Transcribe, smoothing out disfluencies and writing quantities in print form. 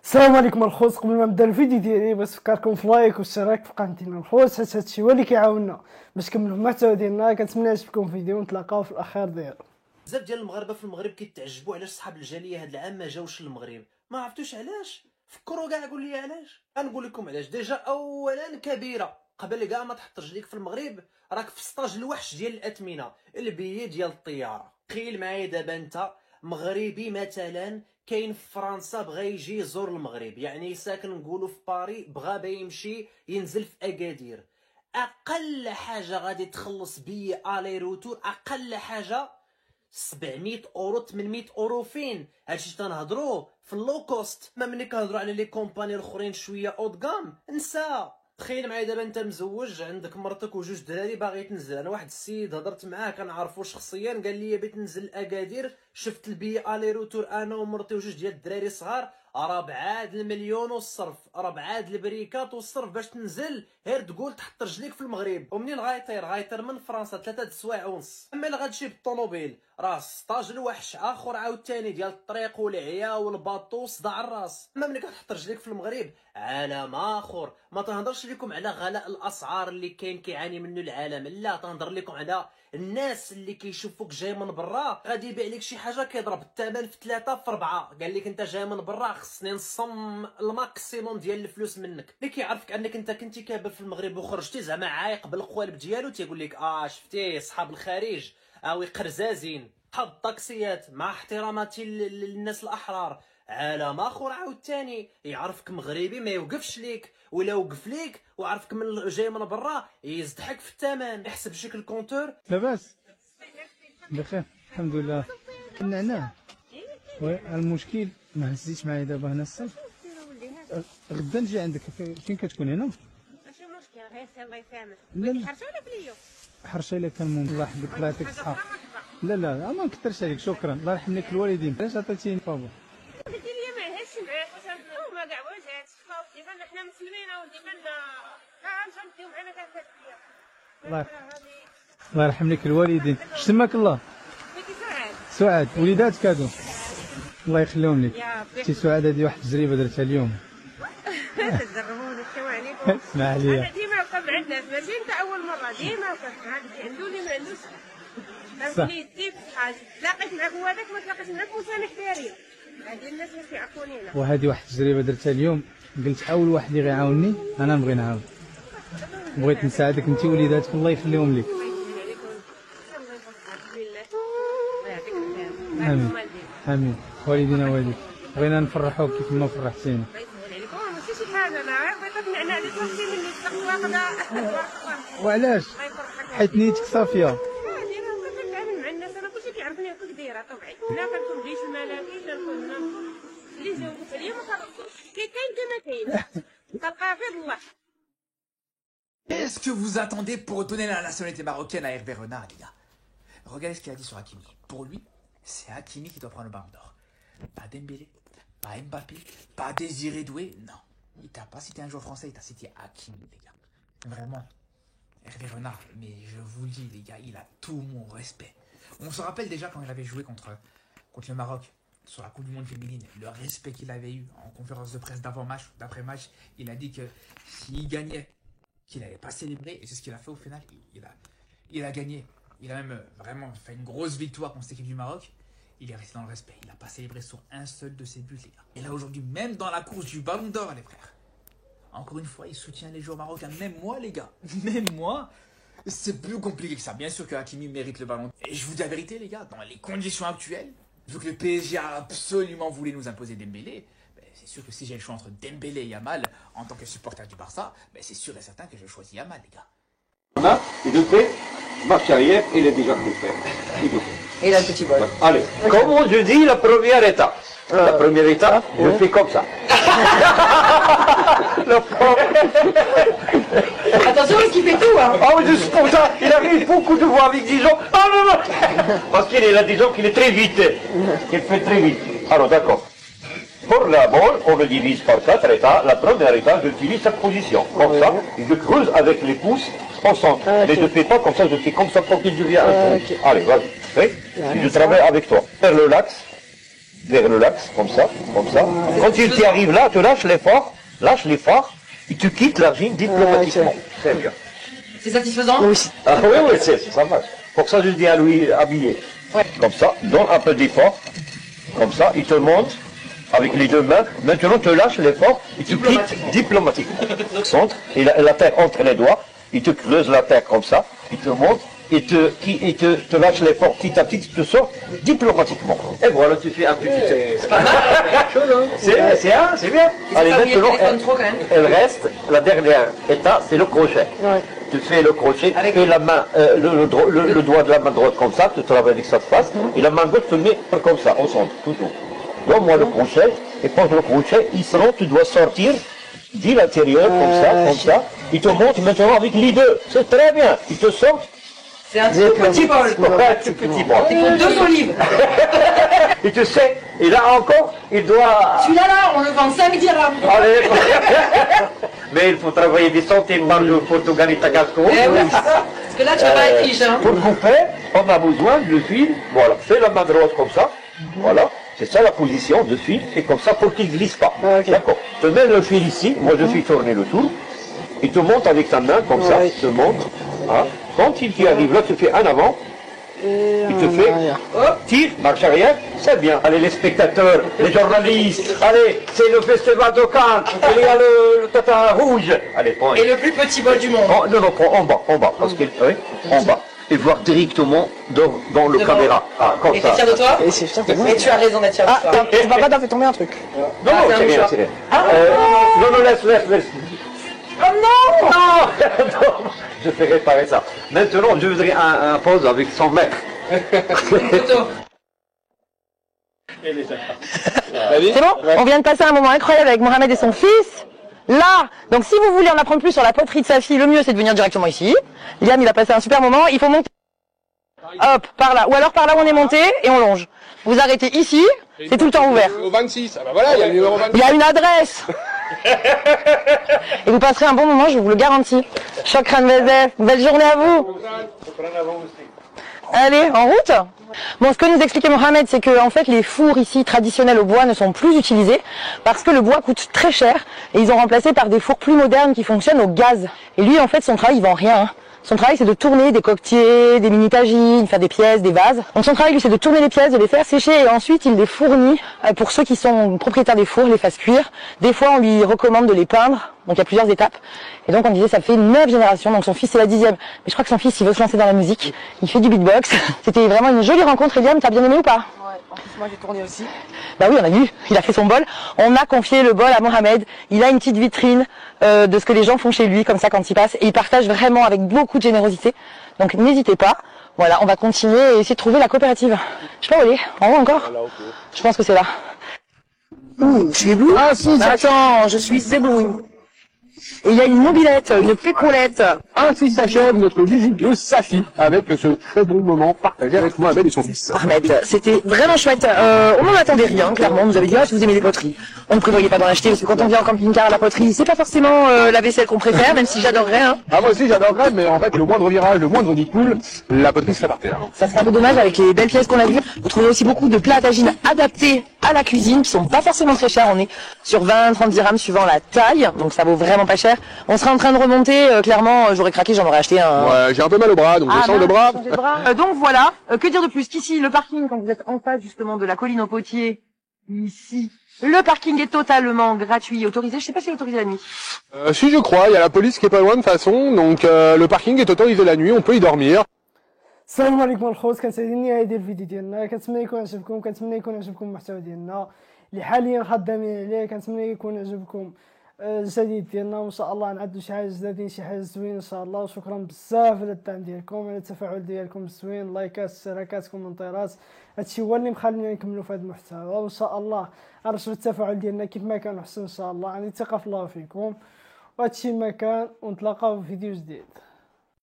السلام عليكم الخوت. قبل ما نبدا الفيديو ديالي بس نفكركم في لايك والاشتراك في قناتنا الخوت، حيت هادشي هو اللي كيعاوننا باش نكملوا المحتوى ديالنا. كنتمنى يعجبكم الفيديو ونتلاقاو في الاخير ديالو. بزاف ديال المغاربه في المغرب كيتعجبوا علاش صحاب الجاليه هاد العام ما جاوش للمغرب. ما عرفتوش علاش؟ فكروا كاع، قول لي علاش. غنقول لكم علاش. ديجا اولا كبيره، قبل كاع ما تحط رجليك في المغرب راك في ستاج الوحش ديال الاثمنه، البيي ديال الطياره. تخيل معايا دابا انت مغربي مثلا كاين في فرنسا بغى يجي يزور المغرب، يعني ساكن نقولوا في باري، بغى يمشي ينزل في اكادير. اقل حاجه غادي تخلص بي الي روتور، اقل حاجه 700 اورو 800 اورو. فين هادشي تنهضروا في اللو كوست؟ ما ملي كنهضروا على لي كومباني الاخرين شويه اود كام نسى. تخيل معايا دابا انت مزوج، عندك مرتك وجوج دراري باغي تنزل. انا واحد السيد هضرت معاه كنعرفو شخصيا، قال لي بغيت ننزل اكادير، شفت البي الي روتور انا ومرتي وجوج ديال الدراري صغار، راه بعاد المليون والصرف، راه بعاد البريكات والصرف باش تنزل غير تقول تحط رجليك في المغرب. ومنين غايطير من فرنسا 3 سوايع ونص. اما اللي غتمشي بالطوموبيل راه ستاج الوحش اخر عاوتاني ديال الطريق والعيا والباطو صداع الراس. اما ملي كتحط رجليك في المغرب عالم اخر. ما تنهضرش لكم على غلاء الاسعار اللي كاين كيعاني منه العالم، لا تنهضر لكم على الناس اللي كيشوفوك جاي من برا غادي يبيع لك شي حاجه كيضرب الثمن في 3 في 4. قال لك انت جاي من برا خصني نصم الماكسيموم ديال الفلوس منك. اللي كيعرفك انك انت كنتي كابر في المغرب وخرجتي زعما عايق بالقوالب ديالو تيقول لك شفتي صحاب الخارج قرزازين. حط الطاكسيات مع احتراماتي للناس الاحرار، عالم اخر عاوتاني. يعرفك مغربي ما يوقفش ليك، ولا وقف ليك وعرفك من جاي من برا يزدحك في الثمن، يحسب شكل الكونتور. لاباس بخير الحمد لله. النعناع المشكل ما هزيتش معايا دابا هنا الصيف. غدا نجي عندك. فين كتكون هنا؟ ماشي مشكل، غير الله يسامح. لا حرشه ولا فليو؟ حرشه الا كان ممكن. الله يحفظك الله يعطيك الصحه. لا ما نكثرش عليك، شكرا. الله يرحم لك الوالدين. علاش عطيتيني فابور؟ قلت لي ما عهدتش معاك وما كاع واش هادشي. ديما حنا مسلمين وديما غنمشيو معنا كنفات. الله يرحم لك الوالدين. شتماك الله؟ سعاد. وليداتك هادو الله يخليهم لك. سي سعاد هذه واحد التجربه درتها اليوم. تجربوني السلام عليكم. اسمع لي، انا ديما وقف عندنا، ماشي انت اول مره، ديما وقف. هذاك عنده اللي ما عندوش. فهمتني كيف حاجه تلاقيت معاك وهذاك ما تلاقيتش معاك مسامح داريه. هذه الناس اللي كيعرفونينا. وهذه واحد التجربه درتها اليوم. قلت اول واحد اللي غيعاوني انا نبغي نعاون. بغيت نساعدك انت ووليداتك الله يخليهم لك. امين امين. والدينا والديك بغينا نفرحوك كيف ما فرحتينا. ماشي شي حاجه، انا بغيت نعنع اللي طلبتي مني واخده. وعلاش؟ حيت نيتك صافيه. انا كنتعامل مع الناس، انا كلشي كيعرفني هكاك دايره طبيعي. لا كنكون جيش الملكي، كنكون هنا اللي جاوبت عليا ما خرجتش. كاين كما كاين، تلقى غير الله. Qu'est-ce que vous attendez pour redonner la nationalité marocaine à Hervé Renard, les gars? Regardez ce qu'il a dit sur Hakimi. Pour lui, c'est Hakimi qui doit prendre le ballon d'or. Pas Dembélé, pas Mbappé, pas Désiré Doué, non. Il t'a pas cité un joueur français, il t'a cité Hakimi, les gars. Vraiment. Hervé Renard, mais je vous le dis, les gars, il a tout mon respect. On se rappelle déjà quand il avait joué contre le Maroc, sur la Coupe du Monde féminine, le respect qu'il avait eu en conférence de presse d'avant-match, d'après-match. Il a dit que s'il gagnait, qu'il n'allait pas célébrer, et c'est ce qu'il a fait au final. Il a gagné. Il a même vraiment fait une grosse victoire contre cette équipe du Maroc. Il est resté dans le respect. Il n'a pas célébré sur un seul de ses buts, les gars. Et là, aujourd'hui, même dans la course du ballon d'or, les frères, encore une fois, il soutient les joueurs marocains. Même moi, les gars, même moi, c'est plus compliqué que ça. Bien sûr que Hakimi mérite le ballon. Et je vous dis la vérité, les gars, dans les conditions actuelles, vu que le PSG a absolument voulu nous imposer Dembélé, c'est sûr que si j'ai le choix entre Dembélé et Yamal, en tant que supporter du Barça, c'est sûr et certain que je choisis Yamal, les gars. On a, et de fait, marche arrière, il est déjà fait. Et là, le petit bol. Allez, comment je dis la première étape? La première étape, je fais comme ça. Attention, il fait tout, hein. Ah oui, juste pour ça, il arrive beaucoup de fois avec Dijon. Ah non, non. Parce qu'il est là, disons qu'il est très vite. Il fait très vite. Alors, d'accord. Pour la balle, on le divise par 4 états. La première étape, j'utilise cette position. Comme ça, je creuse avec les pouces au centre. Mais je ne fais pas comme ça, je fais comme ça pour qu'il devienne un peu. Allez, vas-y. Je travaille avec toi. Faire le l'axe. vers le l'axe, comme ça, comme ça. Quand il t'y arrive là, tu lâches l'effort, et tu quittes l'argile diplomatiquement. Très bien. C'est satisfaisant? Oui. Ah oui, ça marche. Pour ça, je dis à lui, habillé. Ouais. Comme ça, donne un peu d'effort. Comme ça, il te monte avec les deux mains. Maintenant, tu lâches l'effort et tu quittes diplomatiquement. Centre, et la terre entre les doigts. Il te creuse la terre comme ça. Il te monte et te lâche l'effort petit à petit. Tu te sors diplomatiquement. Et voilà, tu fais un petit... C'est pas mal. C'est bien. Allez, maintenant, Trop, quand même. elle reste, la dernière étape, c'est le crochet. Ouais. Tu fais le crochet, Avec- tu fais la main, le doigt de la main droite comme ça, tu travailles avec ça de face, et la main gauche, tu le mets comme ça, au centre, toujours. Donne-moi le crochet, et pose le crochet, il sera, tu dois sortir de l'intérieur, comme ça, il te monte maintenant avec les deux, c'est très bien, il te sort. C'est un tout petit bol. Ouais, un tout petit bol. C'est comme 2 olives. Et tu sais, et là encore, il doit... Celui-là, là, on le vend 5 dirhams. Allez. Mais il faut travailler des centimes par jour pour tout gagner ta casse-croûte. Eh oui, c'est ça. Parce que là, tu vas pas être riche, hein. Pour couper, on a besoin de fil. Voilà, fais la main droite comme ça. Voilà, c'est ça la position de fil. C'est comme ça pour qu'il ne glisse pas. Ah, ok. D'accord. Tu mets le fil ici. Moi, je fais tourner le tour. Et tu montes avec ta main comme ça. Ouais. Tu montes. Hein. Quand il t'y arrive là, tu fais un avant. Il te fait, tire, marche arrière, c'est bien. Allez les spectateurs, les journalistes, allez, c'est le festival de Cannes, il y a le tata rouge. Allez, prends. Et le plus petit bol du monde. Oh, non, prends en bas, parce que, oui, en bas. Et voir directement dans le Devant. caméra. Ah, comme Et ça. t'es fier de toi? Et c'est fier de moi. Et tu as raison d'être fier de Ah, toi. tu vas pas t'as fait tomber un truc. Non, Ah, c'est un c'est rien, mouchoir. c'est rien. Non, laisse. Oh non! Non, je fais réparer ça. Maintenant, je voudrais un pause avec 100 mètres. Photo. C'est bon? On vient de passer un moment incroyable avec Mohamed et son fils. Là, donc si vous voulez en apprendre plus sur la poterie de sa fille, le mieux c'est de venir directement ici. Liam, il a passé un super moment. Il faut monter. Hop, par là. Ou alors par là où on est monté et on longe. Vous arrêtez ici, c'est tout le temps ouvert. Au 26, ah bah voilà, il y a le numéro 26. Il y a une adresse. Et vous passerez un bon moment, je vous le garantis. Chokran Bezef, belle journée à vous. Allez, en route. Bon, ce que nous expliquait Mohamed, c'est que en fait les fours ici traditionnels au bois ne sont plus utilisés parce que le bois coûte très cher et ils ont remplacé par des fours plus modernes qui fonctionnent au gaz. Et lui, en fait, son travail, il vend rien. Hein. Son travail, c'est de tourner des coquetiers, des mini-tagines, faire des pièces, des vases. Donc son travail, lui, c'est de tourner les pièces, de les faire sécher et ensuite il les fournit pour ceux qui sont propriétaires des fours, les fassent cuire. Des fois, on lui recommande de les peindre. Donc il y a plusieurs étapes. Et donc on disait, ça fait 9 générations. Donc son fils, c'est la 10e. Mais je crois que son fils, il veut se lancer dans la musique. Il fait du beatbox. C'était vraiment une jolie rencontre. Eliam, t'as bien aimé ou pas? Ouais, en plus, moi, j'ai tourné aussi. Bah oui, on a vu, il a fait son bol. On a confié le bol à Mohamed. Il a une petite vitrine de ce que les gens font chez lui, comme ça quand il passe. Et il partage vraiment avec beaucoup de générosité. Donc n'hésitez pas. Voilà, on va continuer et essayer de trouver la coopérative. Je sais pas où elle est. En haut encore? Je pense que c'est là. Ouh, tu es bleu? Ah si, attends, je suis ébloui. Et il y a une mobilette, une pécolette. Ainsi s'achève notre visite de Safi avec ce très bon moment partagé avec Mohamed et son fils. Ahmed, c'était vraiment chouette. On n'en attendait rien, clairement. On nous avait dit, ah, si vous aimez les poteries. On ne prévoyait pas d'en acheter, parce que quand on vient en camping-car à la poterie, c'est pas forcément la vaisselle qu'on préfère, même si j'adorerais. Hein. Ah, moi aussi j'adorerais, mais en fait, le moindre virage, le moindre nid cool, la poterie serait par terre. Ça serait un peu dommage avec les belles pièces qu'on a vues. Vous trouvez aussi beaucoup de plats à tagine adaptés à la cuisine, qui sont pas forcément très chers. On est sur 20-30 dirhams suivant la taille, donc ça vaut vraiment pas cher. On sera en train de remonter, clairement, j'aurais craqué, j'en aurais acheté un. Ouais, j'ai un peu mal au bras, donc je sens le bras. Donc voilà, que dire de plus qu'ici, le parking, quand vous êtes en face justement de la colline aux potiers, ici, le parking est totalement gratuit, autorisé. Je sais pas si c'est autorisé la nuit. Si je crois, il y a la police qui est pas loin de toute façon, donc le parking est autorisé la nuit, on peut y dormir. السلام عليكم الخوت، كنسعدني النهايه ديال الفيديو ديالنا. كنتمنى يكون عجبكم، كنتمنى يكون عجبكم المحتوى ديالنا اللي حاليا خدامين عليه. كنتمنى يكون عجبكم الجديد ديالنا، وان شاء الله نعدوا شي حاجه جديدين، شي حاجه زوينه ان شاء الله. وشكرا بزاف على الدعم ديالكم، على التفاعل ديالكم الزوين، لايكات، اشتراكات، كومنتيرات. هادشي هو اللي مخلينا نكملوا في هذا المحتوى، وان شاء الله نرجعوا التفاعل ديالنا كيف ما كان احسن ان شاء الله. عندي ثقه في الله فيكم، وهادشي ما كان، ونتلاقاو في فيديو جديد.